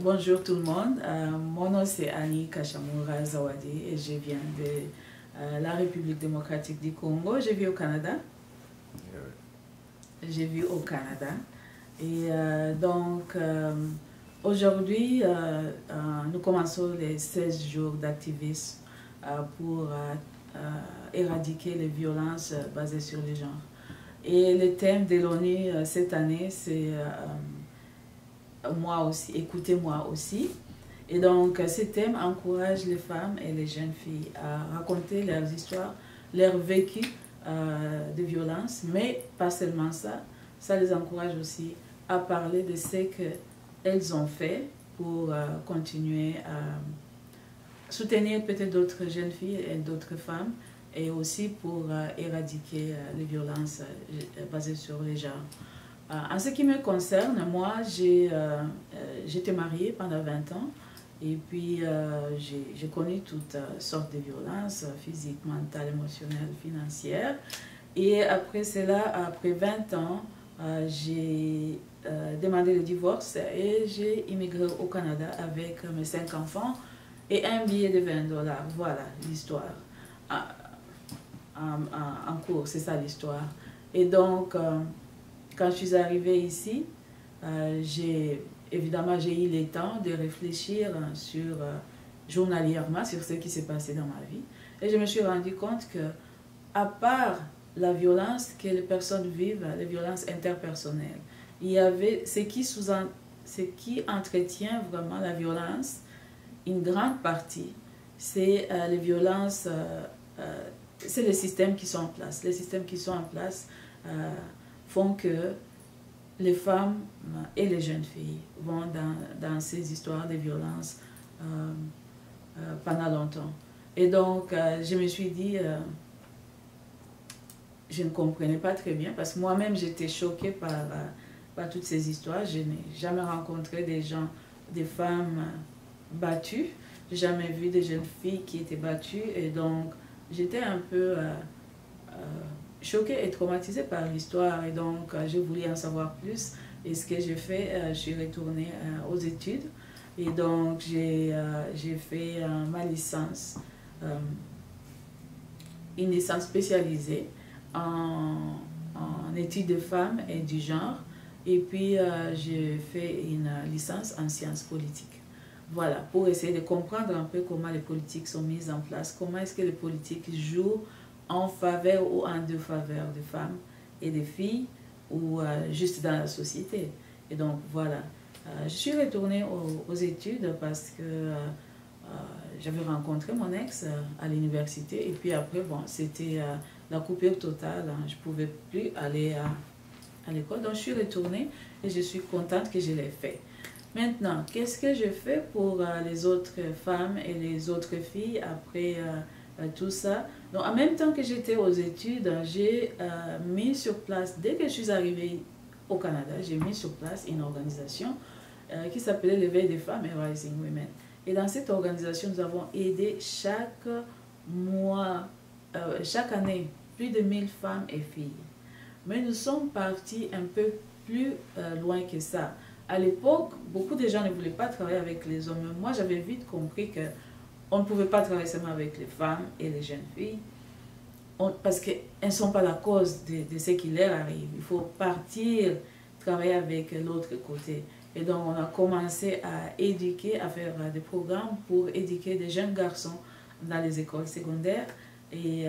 Bonjour tout le monde, mon nom c'est Annie Kachamura Zawadi et je viens de la République démocratique du Congo. Je vis au Canada. J'ai vu au Canada. Et donc, aujourd'hui, nous commençons les 16 jours d'activisme pour éradiquer les violences basées sur le genre. Et le thème de l'ONU cette année, c'est moi aussi, écoutez-moi aussi. Et donc, ce thème encourage les femmes et les jeunes filles à raconter leurs histoires, leur vécu de violence, mais pas seulement ça, ça les encourage aussi à parler de ce qu'elles ont fait pour continuer à soutenir peut-être d'autres jeunes filles et d'autres femmes, et aussi pour éradiquer les violences basées sur les genres. En ce qui me concerne, moi, j'étais mariée pendant 20 ans, et puis j'ai connu toutes sortes de violences physiques, mentales, émotionnelles, financières. Et après cela, après 20 ans, j'ai demandé le divorce et j'ai immigré au Canada avec mes 5 enfants et un billet de $20. Voilà l'histoire en cours, c'est ça l'histoire. Et donc, quand je suis arrivée ici, évidemment, j'ai eu le temps de réfléchir journalièrement sur ce qui s'est passé dans ma vie. Et je me suis rendu compte que, à part la violence que les personnes vivent, les violences interpersonnelles, il y avait ce qui entretient vraiment la violence, une grande partie, c'est les violences, c'est les systèmes qui sont en place. Les systèmes qui sont en place font que les femmes et les jeunes filles vont dans ces histoires de violence pendant longtemps. Et donc, je me suis dit, je ne comprenais pas très bien, parce que moi-même, j'étais choquée par toutes ces histoires. Je n'ai jamais rencontré des femmes battues. Je n'ai jamais vu des jeunes filles qui étaient battues. Et donc, j'étais un peu choquée et traumatisée par l'histoire. Et donc, j'ai voulu en savoir plus. Et ce que j'ai fait, je suis retournée aux études. Et donc, j'ai fait ma licence, une licence spécialisée en études de femmes et du genre. Et puis, j'ai fait une licence en sciences politiques. Voilà, pour essayer de comprendre un peu comment les politiques sont mises en place, comment est-ce que les politiques jouent en faveur ou en défaveur des femmes et des filles, ou juste dans la société. Et donc, voilà. Je suis retournée aux études parce que j'avais rencontré mon ex à l'université. Et puis après, bon, c'était la coupure totale. Hein. Je ne pouvais plus aller à l'école. Donc, je suis retournée et je suis contente que je l'ai fait. Maintenant, qu'est-ce que je fais pour les autres femmes et les autres filles après tout ça? Donc, en même temps que j'étais aux études, j'ai mis sur place, dès que je suis arrivée au Canada, j'ai mis sur place une organisation qui s'appelait l'Éveil des femmes et Rising Women. Et dans cette organisation, nous avons aidé chaque année, plus de 1000 femmes et filles. Mais nous sommes partis un peu plus loin que ça. À l'époque, beaucoup de gens ne voulaient pas travailler avec les hommes. Moi, j'avais vite compris qu'on ne pouvait pas travailler seulement avec les femmes et les jeunes filles, parce qu'elles ne sont pas la cause de ce qui leur arrive. Il faut partir travailler avec l'autre côté. Et donc, on a commencé à éduquer, à faire des programmes pour éduquer des jeunes garçons dans les écoles secondaires. Et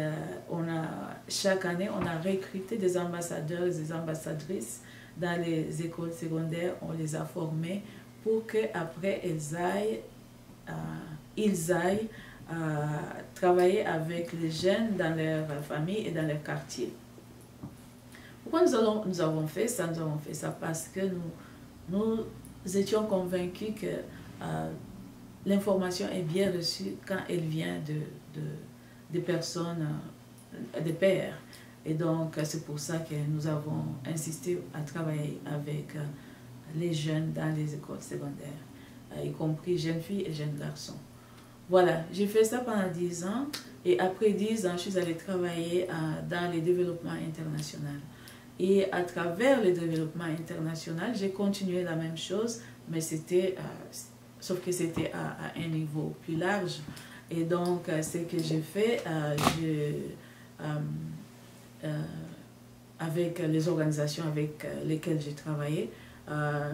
chaque année, on a recruté des ambassadeurs et des ambassadrices dans les écoles secondaires. On les a formés pour qu'après, ils aillent travailler avec les jeunes dans leur famille et dans leur quartier. Pourquoi nous avons fait ça? Nous avons fait ça parce que nous étions convaincus que l'information est bien reçue quand elle vient de personnes, des pairs. Et donc, c'est pour ça que nous avons insisté à travailler avec les jeunes dans les écoles secondaires, y compris jeunes filles et jeunes garçons. Voilà, j'ai fait ça pendant 10 ans. Et après 10 ans, je suis allée travailler dans le développement international. Et à travers le développement international, j'ai continué la même chose mais c'était, sauf que c'était à un niveau plus large. Et donc, ce que j'ai fait, avec les organisations avec lesquelles j'ai travaillé,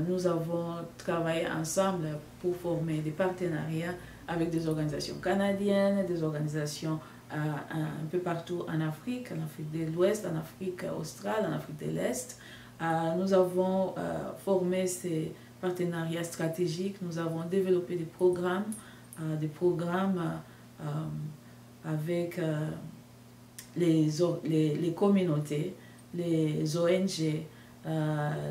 nous avons travaillé ensemble pour former des partenariats avec des organisations canadiennes, des organisations un peu partout en Afrique de l'Ouest, en Afrique australe, en Afrique de l'Est. Nous avons formé ces partenariats stratégiques, nous avons développé des programmes avec les communautés, les ONG,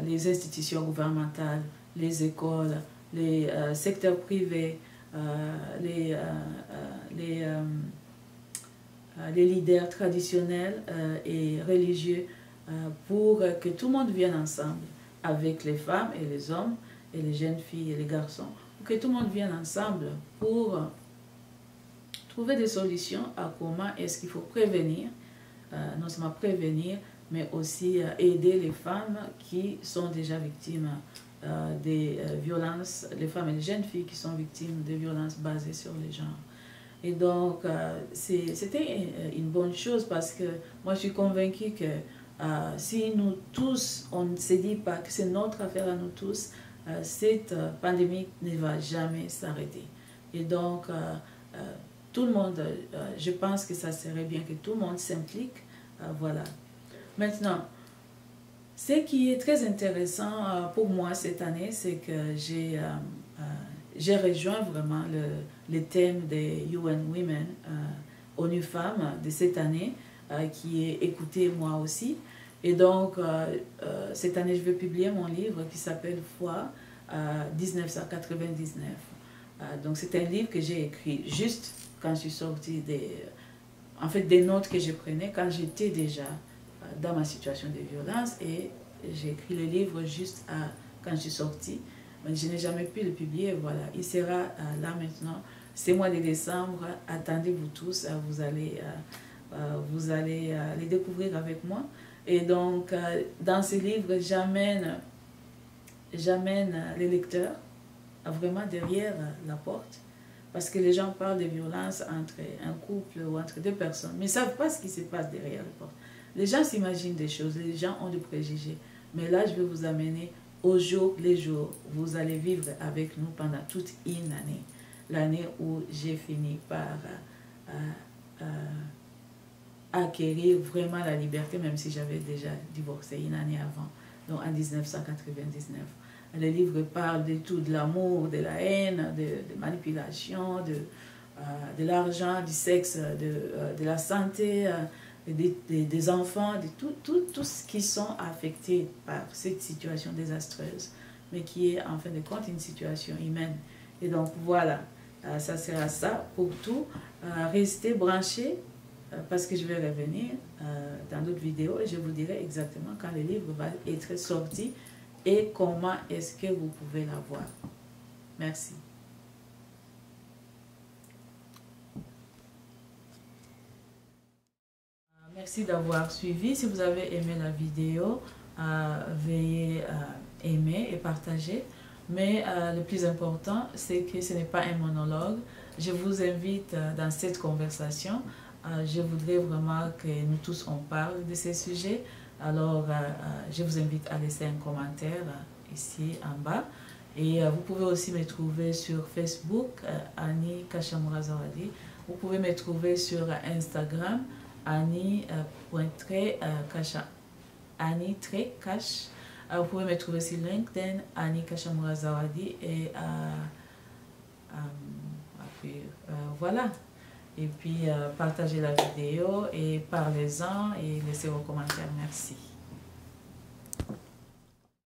les institutions gouvernementales, les écoles, les secteurs privés, les leaders traditionnels et religieux pour que tout le monde vienne ensemble avec les femmes et les hommes et les jeunes filles et les garçons, que tout le monde vienne ensemble pour trouver des solutions à comment est-ce qu'il faut prévenir, non seulement prévenir, mais aussi aider les femmes qui sont déjà victimes des violences, les femmes et les jeunes filles qui sont victimes de violences basées sur les genres. Et donc, c'était une bonne chose parce que moi, je suis convaincue que si nous tous, on ne se dit pas que c'est notre affaire à nous tous, cette pandémie ne va jamais s'arrêter. Et donc, tout le monde, je pense que ça serait bien que tout le monde s'implique. Voilà. Maintenant, ce qui est très intéressant pour moi cette année, c'est que j'ai rejoint vraiment le thème des UN Women, ONU Femmes de cette année, qui est écouté moi aussi. Et donc, cette année, je vais publier mon livre qui s'appelle Foi 1999. Donc, c'est un livre que j'ai écrit juste quand je suis sortie des notes que je prenais quand j'étais déjà dans ma situation de violence, et j'ai écrit le livre juste quand je suis sortie. Mais je n'ai jamais pu le publier. Voilà, il sera là maintenant. C'est mois de décembre. Attendez-vous tous. Vous allez les découvrir avec moi. Et donc, dans ce livre, j'amène les lecteurs vraiment derrière la porte. Parce que les gens parlent de violence entre un couple ou entre deux personnes, mais ils ne savent pas ce qui se passe derrière la porte. Les gens s'imaginent des choses, les gens ont des préjugés. Mais là, je vais vous amener au jour les jours. Vous allez vivre avec nous pendant toute une année. L'année où j'ai fini par acquérir vraiment la liberté, même si j'avais déjà divorcé une année avant, donc en 1999. Le livre parle de tout, de l'amour, de la haine, de manipulation, de l'argent, du sexe, de la santé, des enfants, de tout ce qui sont affectés par cette situation désastreuse, mais qui est en fin de compte une situation humaine. Et donc voilà, ça sera ça pour tout. Restez branchés parce que je vais revenir dans d'autres vidéos et je vous dirai exactement quand le livre va être sorti et comment est-ce que vous pouvez l'avoir. Merci. Merci d'avoir suivi. Si vous avez aimé la vidéo, veuillez aimer et partager. Mais le plus important, c'est que ce n'est pas un monologue. Je vous invite dans cette conversation. Je voudrais vraiment que nous tous on parle de ces sujets. Alors, je vous invite à laisser un commentaire ici en bas. Et vous pouvez aussi me trouver sur Facebook, Annie Kashamura Zawadi. Vous pouvez me trouver sur Instagram, Annie-Kash. Vous pouvez me trouver sur LinkedIn, Annie Kashamura Zawadi. Et voilà. Et puis, partagez la vidéo et parlez-en et laissez vos commentaires. Merci.